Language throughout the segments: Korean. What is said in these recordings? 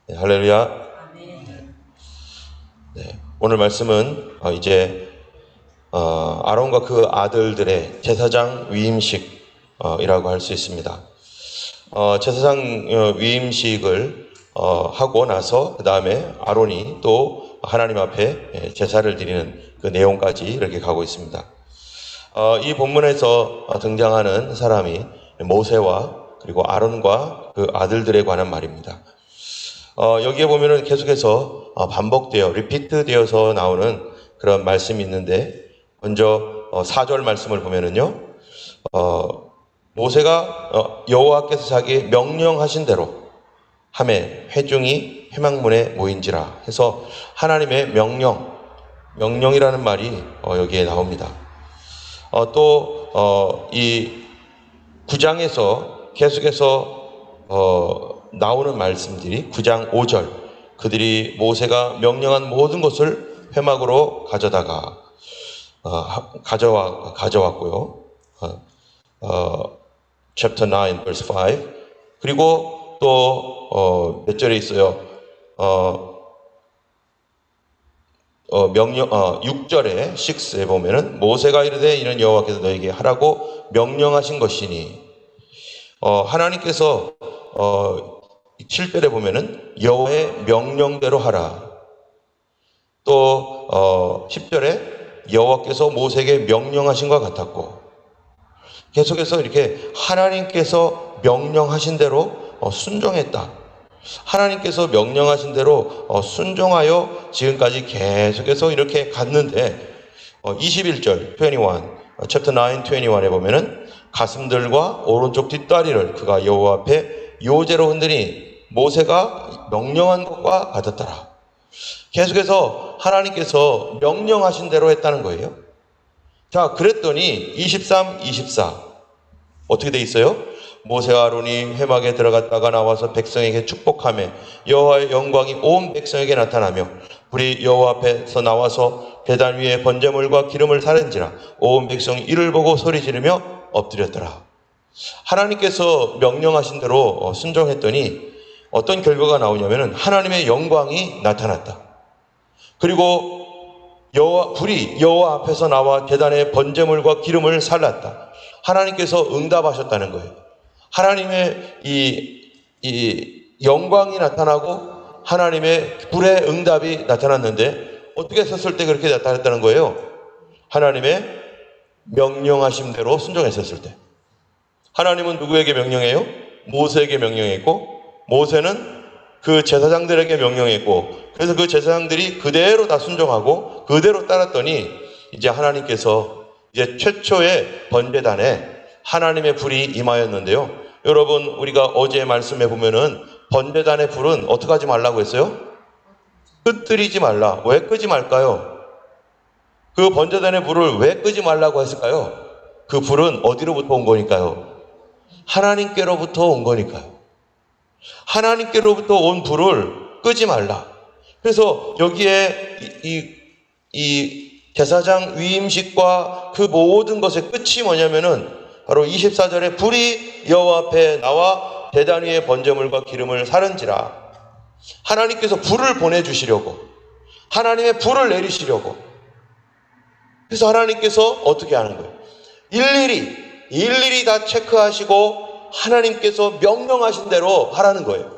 네, 할렐루야. 네, 오늘 말씀은 이제 아론과 그 아들들의 제사장 위임식이라고 할 수 있습니다. 제사장 위임식을 하고 나서 그 다음에 아론이 또 하나님 앞에 제사를 드리는 그 내용까지 이렇게 가고 있습니다. 이 본문에서 등장하는 사람이 모세와 그리고 아론과 그 아들들에 관한 말입니다. 여기에 보면은 계속해서 반복되어 리피트 되어서 나오는 그런 말씀이 있는데, 먼저 4절 말씀을 보면은요, 모세가 여호와께서 자기 명령하신 대로 하매 회중이 회막문에 모인지라 해서 하나님의 명령이라는 말이 여기에 나옵니다. 또 이 9장에서 계속해서 나오는 말씀들이 9장 5절, 그들이 모세가 명령한 모든 것을 회막으로 가져왔고요. chapter 9 verse 5. 그리고 또 몇 절에 있어요. 6절에 6에 보면은 모세가 이르되 이는 여호와께서 너에게 하라고 명령하신 것이니, 하나님께서 7절에 보면은 여호와의 명령대로 하라. 또 10절에 여호와께서 모세에게 명령하신 것 같았고, 계속해서 이렇게 하나님께서 명령하신 대로 순종했다. 하나님께서 명령하신 대로 순종하여 지금까지 계속해서 이렇게 갔는데, 21절 21 chapter 9 21에 보면은 가슴들과 오른쪽 뒷다리를 그가 여호와 앞에 요제로 흔드니 모세가 명령한 것과 같았더라. 계속해서 하나님께서 명령하신 대로 했다는 거예요. 자, 그랬더니 23, 24 어떻게 돼 있어요? 모세와 아론이 회막에 들어갔다가 나와서 백성에게 축복하며 여호와의 영광이 온 백성에게 나타나며 불이 여호와 앞에서 나와서 제단 위에 번제물과 기름을 사른지라 온 백성이 이를 보고 소리 지르며 엎드렸더라. 하나님께서 명령하신 대로 순종했더니 어떤 결과가 나오냐면은 하나님의 영광이 나타났다. 그리고 불이 여호와 앞에서 나와 제단의 번제물과 기름을 살랐다. 하나님께서 응답하셨다는 거예요. 하나님의 이 영광이 나타나고 하나님의 불의 응답이 나타났는데, 어떻게 했었을 때 그렇게 나타났다는 거예요? 하나님의 명령하심대로 순종했었을 때. 하나님은 누구에게 명령해요? 모세에게 명령했고, 모세는 그 제사장들에게 명령했고, 그래서 그 제사장들이 그대로 다 순종하고 그대로 따랐더니 이제 하나님께서 이제 최초의 번제단에 하나님의 불이 임하였는데요. 여러분, 우리가 어제 말씀해 보면은 번제단의 불은 어떻게 하지 말라고 했어요? 끄뜨리지 말라. 왜 끄지 말까요? 그 번제단의 불을 왜 끄지 말라고 했을까요? 그 불은 어디로부터 온 거니까요? 하나님께로부터 온 거니까요. 하나님께로부터 온 불을 끄지 말라. 그래서 여기에 이 제사장 위임식과 그 모든 것의 끝이 뭐냐면은 바로 24절에 불이 여호와 앞에 나와 제단 위에 번제물과 기름을 사른지라. 하나님께서 불을 보내주시려고, 하나님의 불을 내리시려고. 그래서 하나님께서 어떻게 하는 거예요? 일일이 다 체크하시고 하나님께서 명령하신 대로 하라는 거예요.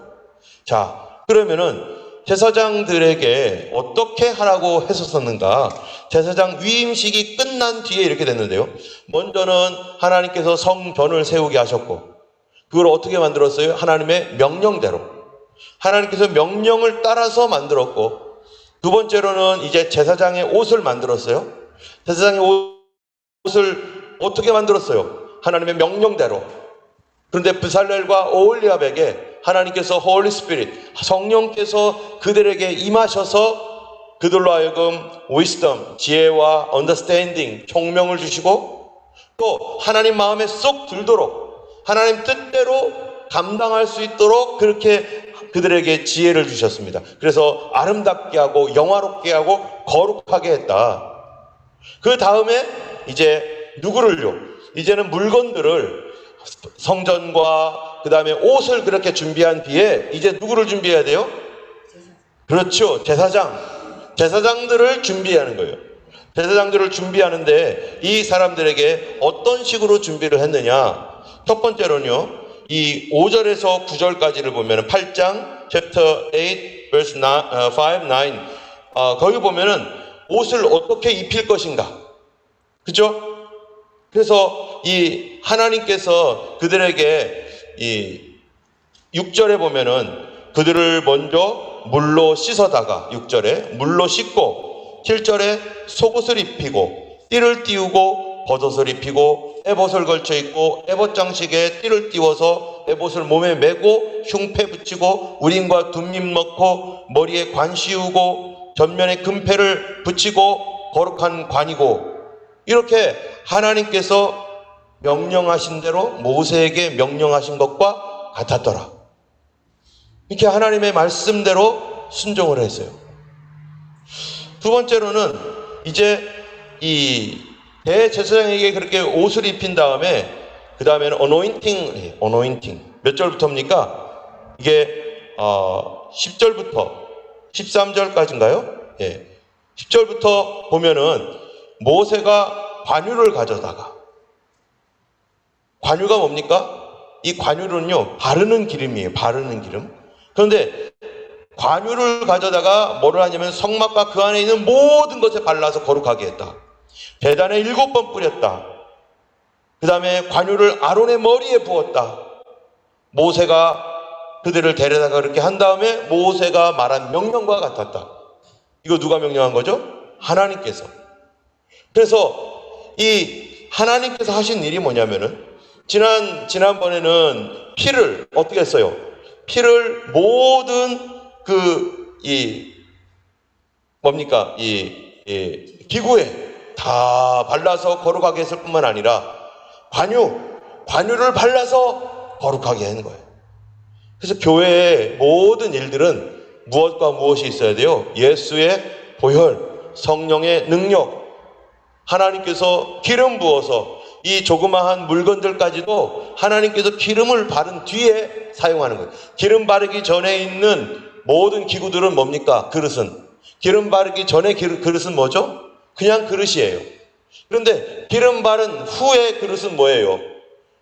자, 그러면은 제사장들에게 어떻게 하라고 했었는가? 제사장 위임식이 끝난 뒤에 이렇게 됐는데요. 먼저는 하나님께서 성전을 세우게 하셨고, 그걸 어떻게 만들었어요? 하나님의 명령대로. 하나님께서 명령을 따라서 만들었고, 두 번째로는 이제 제사장의 옷을 만들었어요. 제사장의 옷을 어떻게 만들었어요? 하나님의 명령대로. 그런데 브살렐과 오홀리압에게 하나님께서 홀리 스피릿, 성령께서 그들에게 임하셔서 그들로 하여금 wisdom, 지혜와 understanding, 총명을 주시고, 또 하나님 마음에 쏙 들도록 하나님 뜻대로 감당할 수 있도록 그렇게 그들에게 지혜를 주셨습니다. 그래서 아름답게 하고 영화롭게 하고 거룩하게 했다. 그 다음에 이제 누구를요? 이제는 물건들을, 성전과 그 다음에 옷을 그렇게 준비한 뒤에 이제 누구를 준비해야 돼요? 그렇죠. 제사장들을 준비하는 거예요. 제사장들을 준비하는데 이 사람들에게 어떤 식으로 준비를 했느냐? 첫 번째로는요, 이 5절에서 9절까지를 보면은 8장 chapter 8 verse 5, 9 거기 보면은 옷을 어떻게 입힐 것인가, 그죠? 그래서 이 하나님께서 그들에게 이 6절에 보면은 그들을 먼저 물로 씻어다가 6절에 물로 씻고 7절에 속옷을 입히고 띠를 띄우고 버섯을 입히고 에봇을 걸쳐 입고 에봇 장식에 띠를 띄워서 에봇을 몸에 메고 흉패 붙이고 우림과 둠립 넣고 머리에 관 씌우고 전면에 금패를 붙이고 거룩한 관이고, 이렇게 하나님께서 명령하신 대로 모세에게 명령하신 것과 같았더라. 이렇게 하나님의 말씀대로 순종을 했어요. 두 번째로는 이제 이 대제사장에게 그렇게 옷을 입힌 다음에 그 다음에는 어노인팅 몇 절부터입니까? 이게 10절부터 13절까지인가요? 예. 10절부터 보면은 모세가 관유를 가져다가, 관유가 뭡니까? 이 관유는요, 바르는 기름이에요. 바르는 기름. 그런데 관유를 가져다가 뭐를 하냐면 성막과 그 안에 있는 모든 것에 발라서 거룩하게 했다. 제단에 7번 뿌렸다. 그 다음에 관유를 아론의 머리에 부었다. 모세가 그들을 데려다가 그렇게 한 다음에 모세가 말한 명령과 같았다. 이거 누가 명령한 거죠? 하나님께서. 그래서 이 하나님께서 하신 일이 뭐냐면은 지난번에는 피를 어떻게 했어요? 피를 모든 기구에 다 발라서 거룩하게 했을 뿐만 아니라 관유를 발라서 거룩하게 하는 거예요. 그래서 교회의 모든 일들은 무엇과 무엇이 있어야 돼요? 예수의 보혈, 성령의 능력, 하나님께서 기름 부어서 이 조그마한 물건들까지도 하나님께서 기름을 바른 뒤에 사용하는 거예요. 기름 바르기 전에 있는 모든 기구들은 뭡니까? 그릇은. 기름 바르기 전에 그릇은 뭐죠? 그냥 그릇이에요. 그런데 기름 바른 후에 그릇은 뭐예요?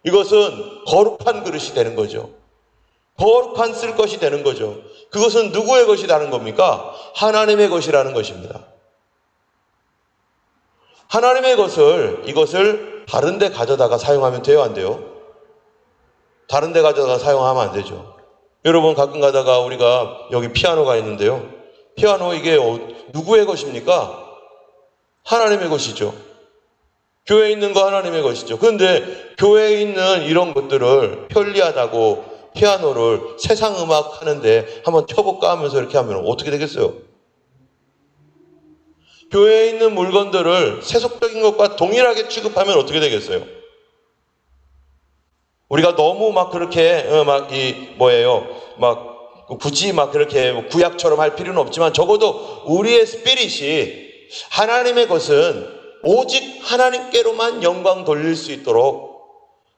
이것은 거룩한 그릇이 되는 거죠. 거룩한 쓸 것이 되는 거죠. 그것은 누구의 것이라는 겁니까? 하나님의 것이라는 것입니다. 하나님의 이것을 다른 데 가져다가 사용하면 돼요, 안 돼요? 다른 데 가져다가 사용하면 안 되죠. 여러분, 가끔 가다가 우리가 여기 피아노가 있는데요. 피아노 이게 누구의 것입니까? 하나님의 것이죠. 교회에 있는 거 하나님의 것이죠. 그런데 교회에 있는 이런 것들을 편리하다고 피아노를 세상 음악 하는데 한번 켜볼까 하면서 이렇게 하면 어떻게 되겠어요? 교회에 있는 물건들을 세속적인 것과 동일하게 취급하면 어떻게 되겠어요? 우리가 너무 막 그렇게 굳이 막 그렇게 구약처럼 할 필요는 없지만 적어도 우리의 스피릿이 하나님의 것은 오직 하나님께로만 영광 돌릴 수 있도록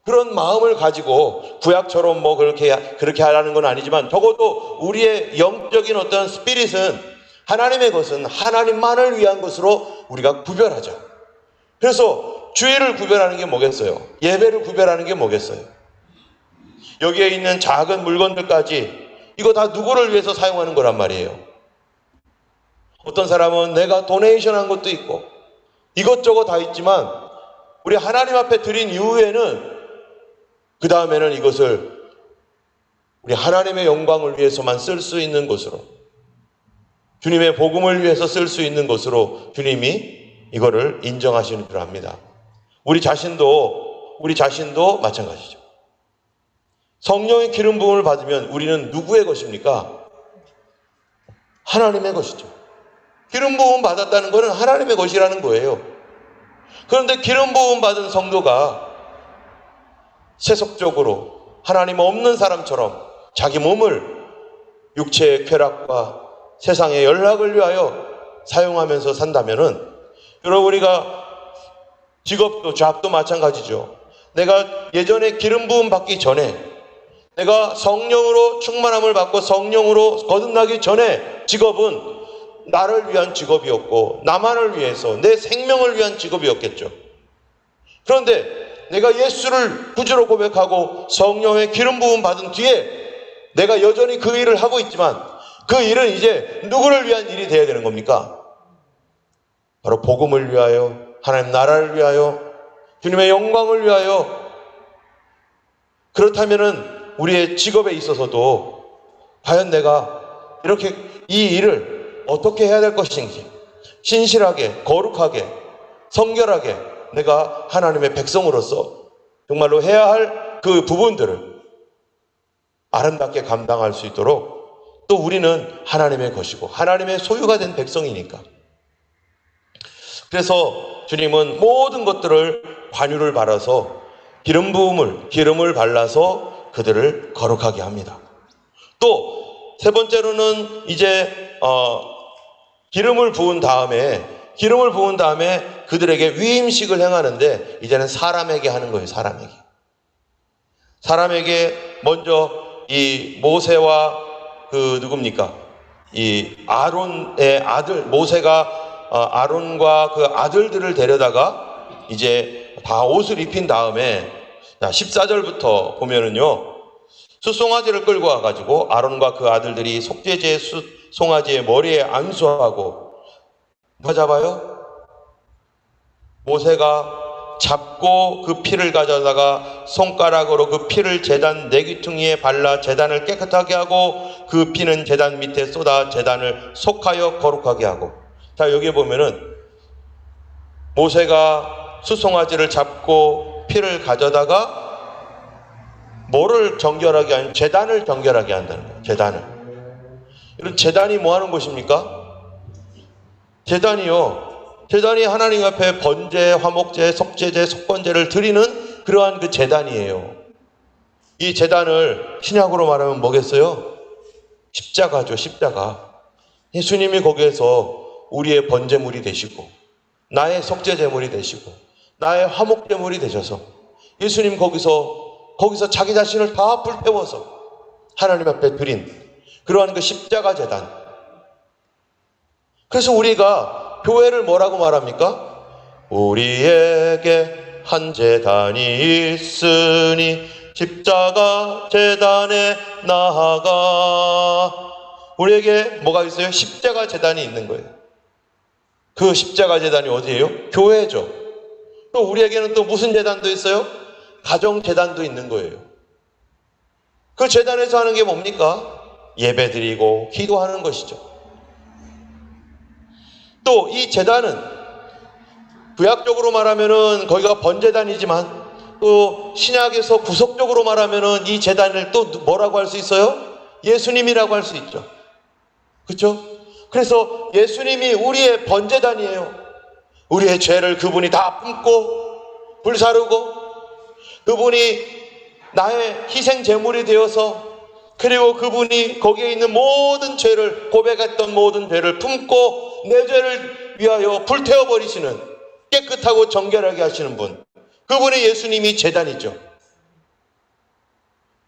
그런 마음을 가지고, 구약처럼 그렇게 하라는 건 아니지만 적어도 우리의 영적인 어떤 스피릿은 하나님의 것은 하나님만을 위한 것으로 우리가 구별하자. 그래서 주일을 구별하는 게 뭐겠어요? 예배를 구별하는 게 뭐겠어요? 여기에 있는 작은 물건들까지 이거 다 누구를 위해서 사용하는 거란 말이에요. 어떤 사람은 내가 도네이션 한 것도 있고 이것저것 다 있지만 우리 하나님 앞에 드린 이후에는 그 다음에는 이것을 우리 하나님의 영광을 위해서만 쓸 수 있는 것으로, 주님의 복음을 위해서 쓸 수 있는 것으로 주님이 이거를 인정하시는 줄 압니다. 우리 자신도 마찬가지죠. 성령의 기름 부음을 받으면 우리는 누구의 것입니까? 하나님의 것이죠. 기름 부음 받았다는 것은 하나님의 것이라는 거예요. 그런데 기름 부음 받은 성도가 세속적으로 하나님 없는 사람처럼 자기 몸을 육체의 쾌락과 세상의 연락을 위하여 사용하면서 산다면은, 여러분, 우리가 잡도 마찬가지죠. 내가 예전에 기름 부음 받기 전에, 내가 성령으로 충만함을 받고 성령으로 거듭나기 전에 직업은 나를 위한 직업이었고 나만을 위해서 내 생명을 위한 직업이었겠죠. 그런데 내가 예수를 구주로 고백하고 성령의 기름 부음 받은 뒤에 내가 여전히 그 일을 하고 있지만 그 일은 이제 누구를 위한 일이 되어야 되는 겁니까? 바로 복음을 위하여, 하나님 나라를 위하여, 주님의 영광을 위하여. 그렇다면은 우리의 직업에 있어서도 과연 내가 이렇게 이 일을 어떻게 해야 될 것인지 신실하게, 거룩하게, 성결하게 내가 하나님의 백성으로서 정말로 해야 할 그 부분들을 아름답게 감당할 수 있도록, 또 우리는 하나님의 것이고 하나님의 소유가 된 백성이니까. 그래서 주님은 모든 것들을 관유를 바라서 기름을 발라서 그들을 거룩하게 합니다. 또 세 번째로는 이제 기름을 부은 다음에 그들에게 위임식을 행하는데, 이제는 사람에게 하는 거예요. 사람에게 먼저 이 모세와 누굽니까? 이 아론의 아들, 모세가 아론과 그 아들들을 데려다가 이제 다 옷을 입힌 다음에, 14절부터 보면은요, 숫송아지를 끌고 와가지고 아론과 그 아들들이 속죄제의 숫송아지의 머리에 안수하고, 누가 잡아요? 모세가 잡고 그 피를 가져다가 손가락으로 그 피를 제단 내귀퉁이에 발라 제단을 깨끗하게 하고, 그 피는 제단 밑에 쏟아 제단을 속하여 거룩하게 하고. 자, 여기 보면은 모세가 숫송아지를 잡고 피를 가져다가 뭐를 정결하게 하냐? 제단을 정결하게 한다는 거예요. 제단을. 이런 제단이 뭐 하는 곳입니까? 제단이 하나님 앞에 번제, 화목제, 속죄제, 속건제를 드리는 그러한 그 제단이에요. 이 제단을 신약으로 말하면 뭐겠어요? 십자가죠, 십자가. 예수님이 거기에서 우리의 번제물이 되시고, 나의 속죄제물이 되시고, 나의 화목제물이 되셔서, 예수님 거기서 자기 자신을 다 불태워서 하나님 앞에 드린 그러한 그 십자가 제단. 그래서 우리가 교회를 뭐라고 말합니까? 우리에게 한 제단이 있으니 십자가 제단에 나아가. 우리에게 뭐가 있어요? 십자가 제단이 있는 거예요. 그 십자가 제단이 어디예요? 교회죠. 또 우리에게는 또 무슨 제단도 있어요? 가정 제단도 있는 거예요. 그 제단에서 하는 게 뭡니까? 예배드리고 기도하는 것이죠. 또 이 제단은 구약적으로 말하면은 거기가 번제단이지만, 또 신약에서 구속적으로 말하면은 이 제단을 또 뭐라고 할 수 있어요? 예수님이라고 할 수 있죠. 그렇죠? 그래서 예수님이 우리의 번제단이에요. 우리의 죄를 그분이 다 품고 불사르고, 그분이 나의 희생 제물이 되어서, 그리고 그분이 거기에 있는 모든 죄를, 고백했던 모든 죄를 품고 내 죄를 위하여 불태워 버리시는, 깨끗하고 정결하게 하시는 분, 그분이 예수님이 제단이죠.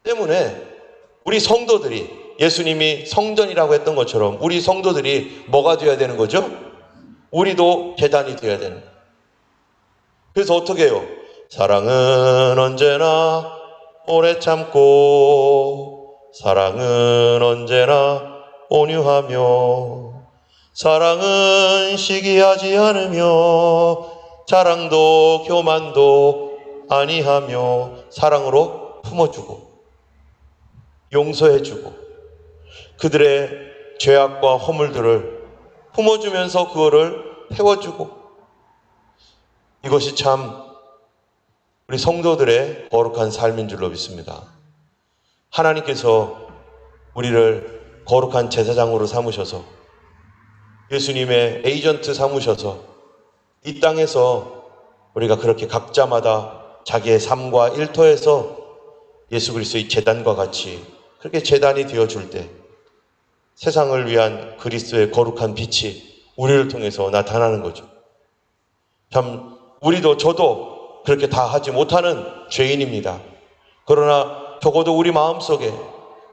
때문에 우리 성도들이, 예수님이 성전이라고 했던 것처럼 우리 성도들이 뭐가 되어야 되는 거죠? 우리도 제단이 되어야 되는 거예요. 그래서 어떻게 해요? 사랑은 언제나 오래 참고, 사랑은 언제나 온유하며, 사랑은 시기하지 않으며, 자랑도 교만도 아니하며, 사랑으로 품어주고 용서해주고 그들의 죄악과 허물들을 품어주면서 그거를 태워주고. 이것이 참 우리 성도들의 거룩한 삶인 줄로 믿습니다. 하나님께서 우리를 거룩한 제사장으로 삼으셔서, 예수님의 에이전트 삼으셔서 이 땅에서 우리가 그렇게 각자마다 자기의 삶과 일터에서 예수 그리스도의 제단과 같이 그렇게 제단이 되어줄 때, 세상을 위한 그리스도의 거룩한 빛이 우리를 통해서 나타나는 거죠. 참 저도 그렇게 다 하지 못하는 죄인입니다. 그러나 적어도 우리 마음속에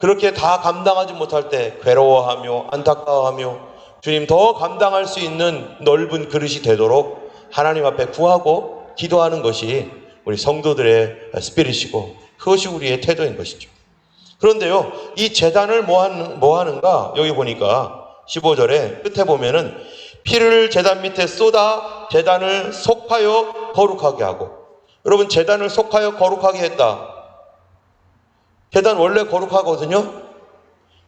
그렇게 다 감당하지 못할 때 괴로워하며 안타까워하며 주님 더 감당할 수 있는 넓은 그릇이 되도록 하나님 앞에 구하고 기도하는 것이 우리 성도들의 스피릿이고 그것이 우리의 태도인 것이죠. 그런데요, 이 제단을 뭐 하는가? 여기 보니까 15절에 끝에 보면은 피를 제단 밑에 쏟아 제단을 속하여 거룩하게 하고. 여러분, 제단을 속하여 거룩하게 했다. 제단 원래 거룩하거든요.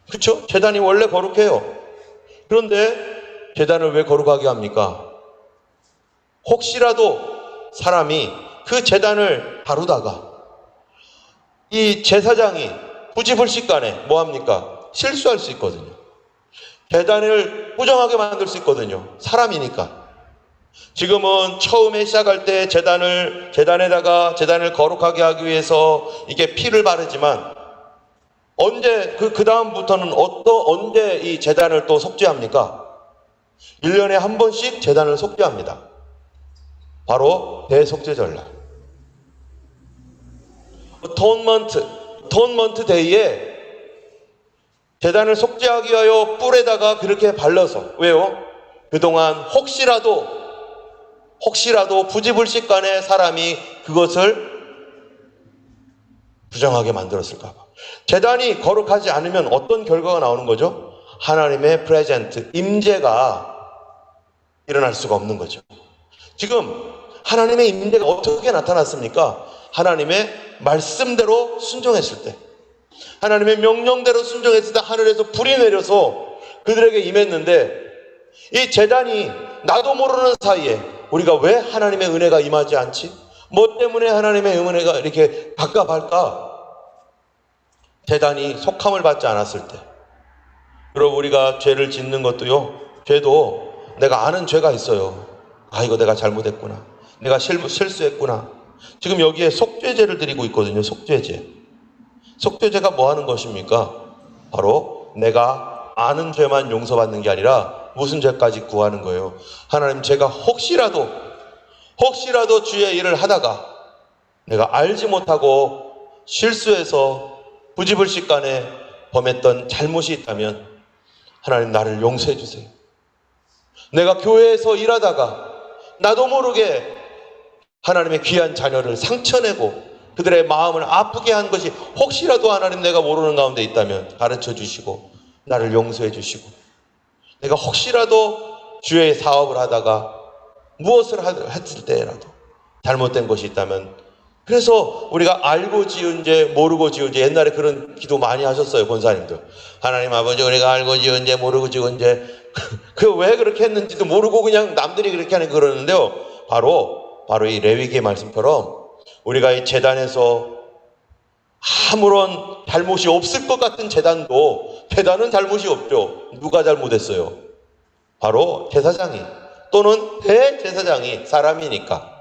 그렇죠? 제단이 원래 거룩해요. 그런데 제단을 왜 거룩하게 합니까? 혹시라도 사람이 그 제단을 다루다가 이 제사장이 부지불식간에 뭐합니까? 실수할 수 있거든요. 제단을 부정하게 만들 수 있거든요. 사람이니까. 지금은 처음에 시작할 때 제단에다가 제단을 거룩하게 하기 위해서 이게 피를 바르지만 언제 그 다음부터는 언제 이 제단을 또 속죄합니까? 1년에 한 번씩 제단을 속죄합니다. 바로 대속죄절날. 어톤먼트 데이에 제단을 속죄하기 위하여 뿔에다가 그렇게 발라서. 왜요? 그동안 혹시라도 부지불식간에 사람이 그것을 부정하게 만들었을까 봐. 제단이 거룩하지 않으면 어떤 결과가 나오는 거죠? 하나님의 프레젠트, 임재가 일어날 수가 없는 거죠. 지금 하나님의 임재가 어떻게 나타났습니까? 하나님의 말씀대로 순종했을 때, 하나님의 명령대로 순종했을 때 하늘에서 불이 내려서 그들에게 임했는데, 이 제단이 나도 모르는 사이에 우리가 왜 하나님의 은혜가 임하지 않지? 뭐 때문에 하나님의 은혜가 이렇게 갑갑할까? 제단이 속함을 받지 않았을 때. 여러분, 우리가 죄를 짓는 것도요, 죄도 내가 아는 죄가 있어요. 아, 이거 내가 잘못했구나, 내가 실수했구나. 지금 여기에 속죄제를 드리고 있거든요. 속죄제. 속죄제가 뭐 하는 것입니까? 바로 내가 아는 죄만 용서받는 게 아니라 무슨 죄까지 구하는 거예요? 하나님, 제가 혹시라도 주의 일을 하다가 내가 알지 못하고 실수해서 부지불식간에 범했던 잘못이 있다면 하나님, 나를 용서해 주세요. 내가 교회에서 일하다가 나도 모르게 하나님의 귀한 자녀를 상처내고 그들의 마음을 아프게 한 것이 혹시라도 하나님 내가 모르는 가운데 있다면 가르쳐 주시고 나를 용서해 주시고, 내가 혹시라도 주의 사업을 하다가 무엇을 했을 때라도 잘못된 것이 있다면, 그래서 우리가 알고 지은 죄 모르고 지은 죄, 옛날에 그런 기도 많이 하셨어요, 권사님들. 하나님 아버지, 우리가 알고 지은 죄 모르고 지은 죄 그 왜 그렇게 했는지도 모르고 그냥 남들이 그렇게 하는 그러는데요, 바로 이 레위기의 말씀처럼 우리가 이 제단에서 아무런 잘못이 없을 것 같은 제단은 잘못이 없죠. 누가 잘못했어요? 바로 제사장이 또는 대제사장이 사람이니까.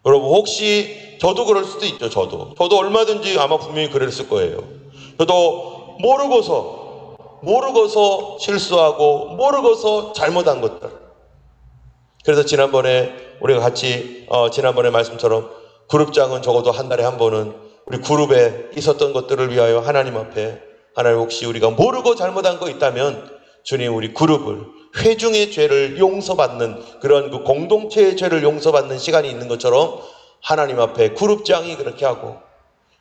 여러분, 혹시 저도 그럴 수도 있죠. 저도 얼마든지 아마 분명히 그랬을 거예요. 저도 모르고서 실수하고 모르고서 잘못한 것들. 그래서 지난번에 우리가 같이 지난번에 말씀처럼 그룹장은 적어도 한 달에 한 번은 우리 그룹에 있었던 것들을 위하여 하나님 앞에, 하나님, 혹시 우리가 모르고 잘못한 거 있다면 주님, 우리 그룹을 회중의 죄를 용서받는 그런 그 공동체의 죄를 용서받는 시간이 있는 것처럼 하나님 앞에 그룹장이 그렇게 하고,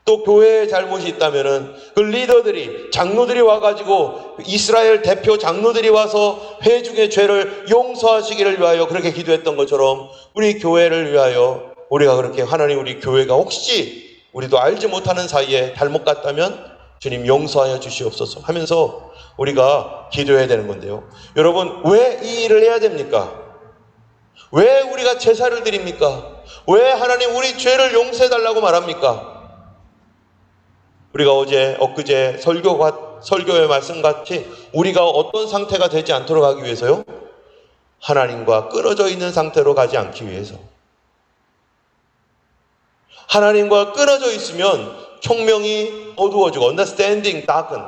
또 교회에 잘못이 있다면은 그 리더들이, 장로들이 와가지고 이스라엘 대표 장로들이 와서 회중의 죄를 용서하시기를 위하여 그렇게 기도했던 것처럼 우리 교회를 위하여 우리가 그렇게, 하나님, 우리 교회가 혹시 우리도 알지 못하는 사이에 잘못 갔다면 주님 용서하여 주시옵소서 하면서 우리가 기도해야 되는 건데요. 여러분, 왜 이 일을 해야 됩니까? 왜 우리가 제사를 드립니까? 왜 하나님 우리 죄를 용서해달라고 말합니까? 우리가 엊그제 설교의 말씀같이 우리가 어떤 상태가 되지 않도록 하기 위해서요? 하나님과 끊어져 있는 상태로 가지 않기 위해서. 하나님과 끊어져 있으면 총명이 어두워지고, understanding darken,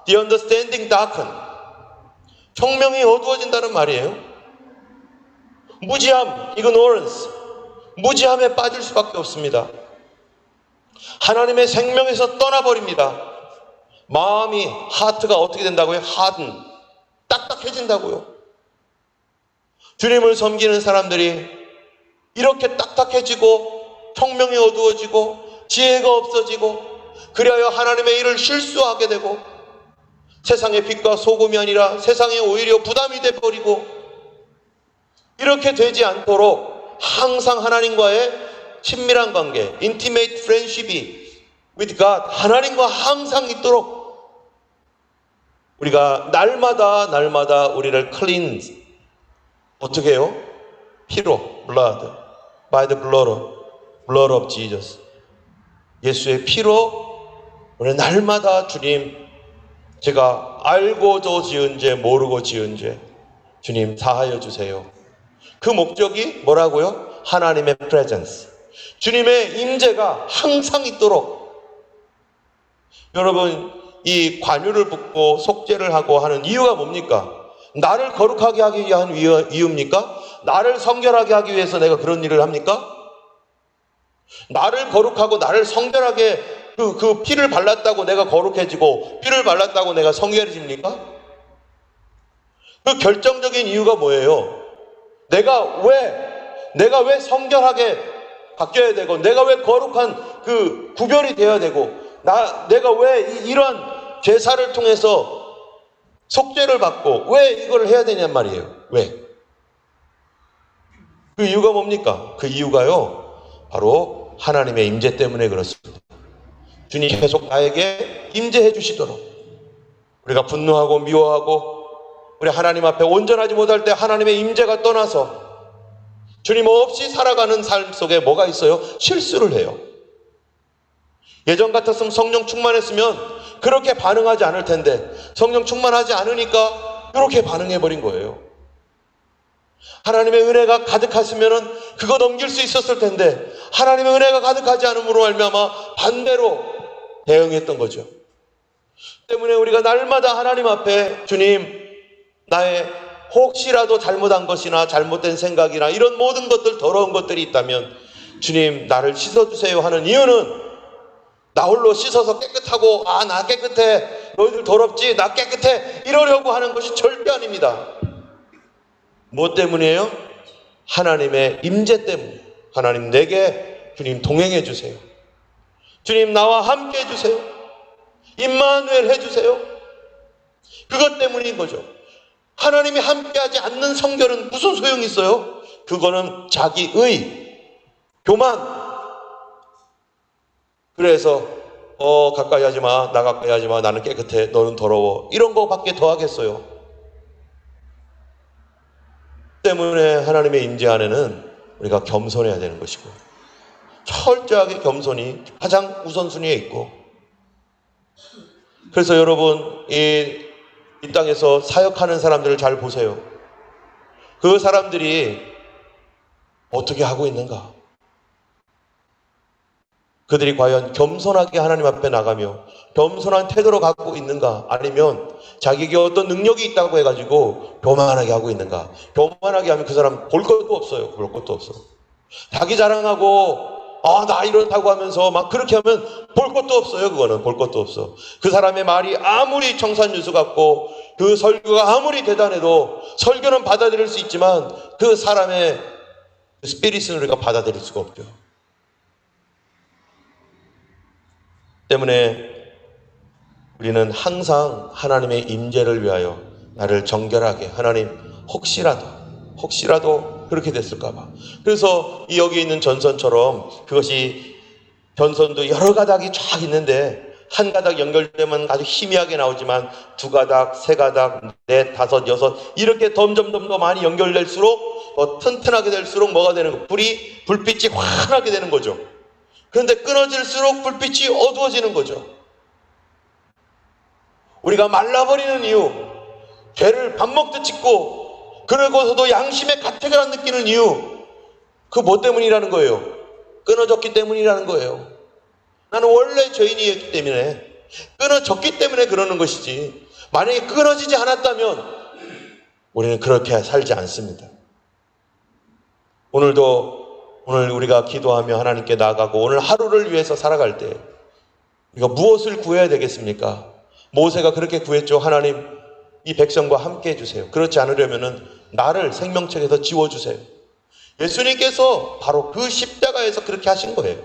the understanding darken. 총명이 어두워진다는 말이에요. 무지함, ignorance, 무지함에 빠질 수밖에 없습니다. 하나님의 생명에서 떠나버립니다. 마음이, 하트가 어떻게 된다고요? 하든, 딱딱해진다고요. 주님을 섬기는 사람들이 이렇게 딱딱해지고 총명이 어두워지고 지혜가 없어지고 그리하여 하나님의 일을 실수하게 되고 세상의 빛과 소금이 아니라 세상에 오히려 부담이 돼버리고, 이렇게 되지 않도록 항상 하나님과의 친밀한 관계, intimate friendship이 with God, 하나님과 항상 있도록 우리가 날마다 우리를 cleanse, 어떻게 해요? 피로, blood, by the blood of Jesus. 예수의 피로 우리 날마다 주님, 제가 알고도 지은 죄, 모르고 지은 죄, 주님 사하여 주세요. 그 목적이 뭐라고요? 하나님의 presence, 주님의 임재가 항상 있도록. 여러분, 이 관유를 붓고 속죄를 하고 하는 이유가 뭡니까? 나를 거룩하게 하기 위한 이유입니까? 나를 성결하게 하기 위해서 내가 그런 일을 합니까? 나를 거룩하고 나를 성결하게 그 피를 발랐다고 내가 거룩해지고 피를 발랐다고 내가 성결해집니까? 그 결정적인 이유가 뭐예요? 내가 왜 성결하게 바뀌어야 되고, 내가 왜 거룩한 그 구별이 되어야 되고, 내가 왜 이런 제사를 통해서 속죄를 받고 왜 이걸 해야 되냔 말이에요. 왜? 그 이유가 뭡니까? 그 이유가요, 바로 하나님의 임재 때문에 그렇습니다. 주님 계속 나에게 임재해 주시도록, 우리가 분노하고 미워하고 우리 하나님 앞에 온전하지 못할 때 하나님의 임재가 떠나서 주님 없이 살아가는 삶 속에 뭐가 있어요? 실수를 해요. 예전 같았으면 성령 충만했으면 그렇게 반응하지 않을 텐데, 성령 충만하지 않으니까 그렇게 반응해버린 거예요. 하나님의 은혜가 가득했으면 그거 넘길 수 있었을 텐데, 하나님의 은혜가 가득하지 않음으로 말미암아 반대로 대응했던 거죠. 때문에 우리가 날마다 하나님 앞에, 주님, 나의 혹시라도 잘못한 것이나 잘못된 생각이나 이런 모든 것들, 더러운 것들이 있다면 주님 나를 씻어주세요 하는 이유는 나 홀로 씻어서 깨끗하고, 나 깨끗해, 너희들 더럽지, 나 깨끗해, 이러려고 하는 것이 절대 아닙니다. 뭐 때문이에요? 하나님의 임재 때문에. 하나님, 내게 주님 동행해 주세요. 주님 나와 함께 해주세요. 임마누엘 해주세요. 그것 때문인 거죠. 하나님이 함께하지 않는 성결은 무슨 소용이 있어요? 그거는 자기의 교만. 그래서 가까이 하지 마, 나 가까이 하지 마, 나는 깨끗해, 너는 더러워, 이런 거밖에 더 하겠어요? 때문에 하나님의 임재 안에는 우리가 겸손해야 되는 것이고, 철저하게 겸손이 가장 우선순위에 있고, 그래서 여러분, 이 땅에서 사역하는 사람들을 잘 보세요. 그 사람들이 어떻게 하고 있는가? 그들이 과연 겸손하게 하나님 앞에 나가며 겸손한 태도로 갖고 있는가? 아니면 자기에게 어떤 능력이 있다고 해가지고 교만하게 하고 있는가? 교만하게 하면 그 사람 볼 것도 없어요. 볼 것도 없어. 자기 자랑하고 나 이렇다고 하면서 막 그렇게 하면 볼 것도 없어요. 그거는 볼 것도 없어. 그 사람의 말이 아무리 청산유수 같고 그 설교가 아무리 대단해도 설교는 받아들일 수 있지만 그 사람의 스피릿은 우리가 받아들일 수가 없죠. 때문에 우리는 항상 하나님의 임재를 위하여 나를 정결하게, 하나님 혹시라도 그렇게 됐을까 봐. 그래서 여기 있는 전선처럼, 그것이 전선도 여러 가닥이 쫙 있는데 한 가닥 연결되면 아주 희미하게 나오지만 두 가닥, 세 가닥, 넷, 다섯, 여섯, 이렇게 점점 더 많이 연결될수록 더 튼튼하게 될수록 뭐가 되는 거? 불빛이 환하게 되는 거죠. 그런데 끊어질수록 불빛이 어두워지는 거죠. 우리가 말라버리는 이유, 죄를 밥 먹듯 짓고 그러고서도 양심의 가책을 느끼는 이유, 그 뭐 때문이라는 거예요? 끊어졌기 때문이라는 거예요. 나는 원래 죄인이었기 때문에, 끊어졌기 때문에 그러는 것이지, 만약에 끊어지지 않았다면 우리는 그렇게 살지 않습니다. 오늘 우리가 기도하며 하나님께 나아가고 오늘 하루를 위해서 살아갈 때 우리가 무엇을 구해야 되겠습니까? 모세가 그렇게 구했죠. 하나님, 이 백성과 함께 해주세요. 그렇지 않으려면은 나를 생명책에서 지워주세요. 예수님께서 바로 그 십자가에서 그렇게 하신 거예요.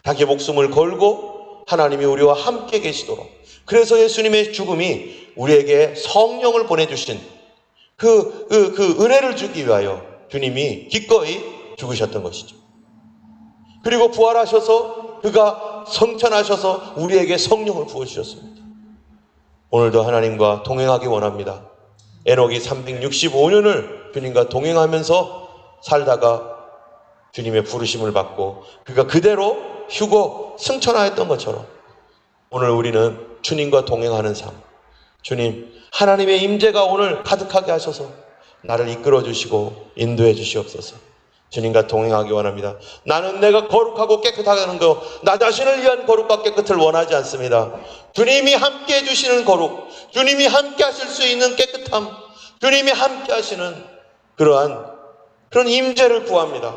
자기 목숨을 걸고 하나님이 우리와 함께 계시도록. 그래서 예수님의 죽음이 우리에게 성령을 보내주신 그 은혜를 주기 위하여 주님이 기꺼이 죽으셨던 것이죠. 그리고 부활하셔서 그가 성천하셔서 우리에게 성령을 부어주셨습니다. 오늘도 하나님과 동행하기 원합니다. 에녹이 365년을 주님과 동행하면서 살다가 주님의 부르심을 받고 그가 그대로 휴고 승천하였던 것처럼 오늘 우리는 주님과 동행하는 삶, 주님 하나님의 임재가 오늘 가득하게 하셔서 나를 이끌어 주시고 인도해 주시옵소서. 주님과 동행하기 원합니다. 나는 내가 거룩하고 깨끗하다는 거, 나 자신을 위한 거룩과 깨끗을 원하지 않습니다. 주님이 함께 해주시는 거룩, 주님이 함께 하실 수 있는 깨끗함, 주님이 함께 하시는 그런 임재를 구합니다.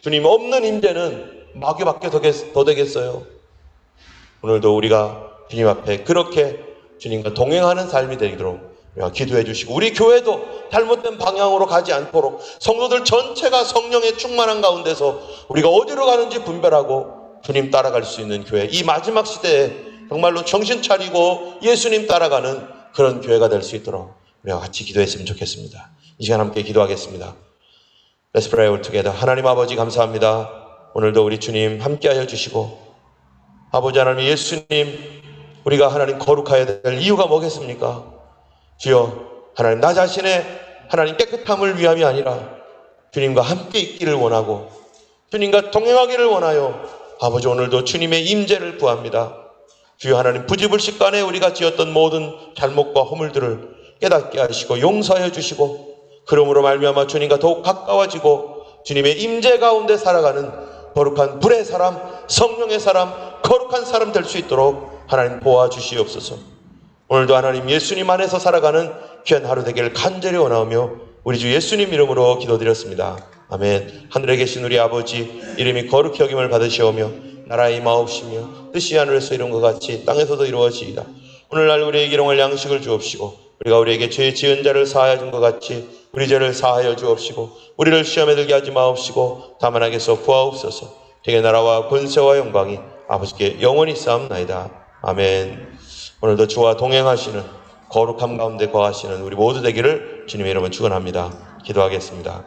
주님 없는 임재는 마귀밖에 더 되겠어요. 오늘도 우리가 주님 앞에 그렇게 주님과 동행하는 삶이 되도록 기도해 주시고 우리 교회도 잘못된 방향으로 가지 않도록 성도들 전체가 성령의 충만한 가운데서 우리가 어디로 가는지 분별하고 주님 따라갈 수 있는 교회, 이 마지막 시대에 정말로 정신 차리고 예수님 따라가는 그런 교회가 될 수 있도록 우리가 같이 기도했으면 좋겠습니다. 이 시간 함께 기도하겠습니다. Let's pray all together. 하나님 아버지 감사합니다. 오늘도 우리 주님 함께하여 주시고 아버지 하나님 예수님 우리가 하나님 거룩해야 될 이유가 뭐겠습니까? 주여 하나님 나 자신의 하나님 깨끗함을 위함이 아니라 주님과 함께 있기를 원하고 주님과 동행하기를 원하여 아버지 오늘도 주님의 임재를 구합니다. 주여 하나님 부지불식간에 우리가 지었던 모든 잘못과 허물들을 깨닫게 하시고 용서하여 주시고 그러므로 말미암아 주님과 더욱 가까워지고 주님의 임재 가운데 살아가는 거룩한 불의 사람, 성령의 사람, 거룩한 사람 될 수 있도록 하나님 도와주시옵소서. 오늘도 하나님 예수님 안에서 살아가는 귀한 하루 되기를 간절히 원하오며 우리 주 예수님 이름으로 기도드렸습니다. 아멘. 하늘에 계신 우리 아버지 이름이 거룩히 여김을 받으시오며 나라의 임하옵시며 뜻이 하늘에서 이룬 것 같이 땅에서도 이루어지이다. 오늘날 우리에게 일용할 양식을 주옵시고 우리가 우리에게 죄 지은 자를 사하여 준 것 같이 우리 죄를 사하여 주옵시고 우리를 시험에 들게 하지 마옵시고 다만 악에서 구하옵소서. 되게 나라와 권세와 영광이 아버지께 영원히 쌓옵나이다. 아멘. 오늘도 주와 동행하시는 거룩함 가운데 거하시는 우리 모두 되기를 주님의 이름으로 축원합니다. 기도하겠습니다.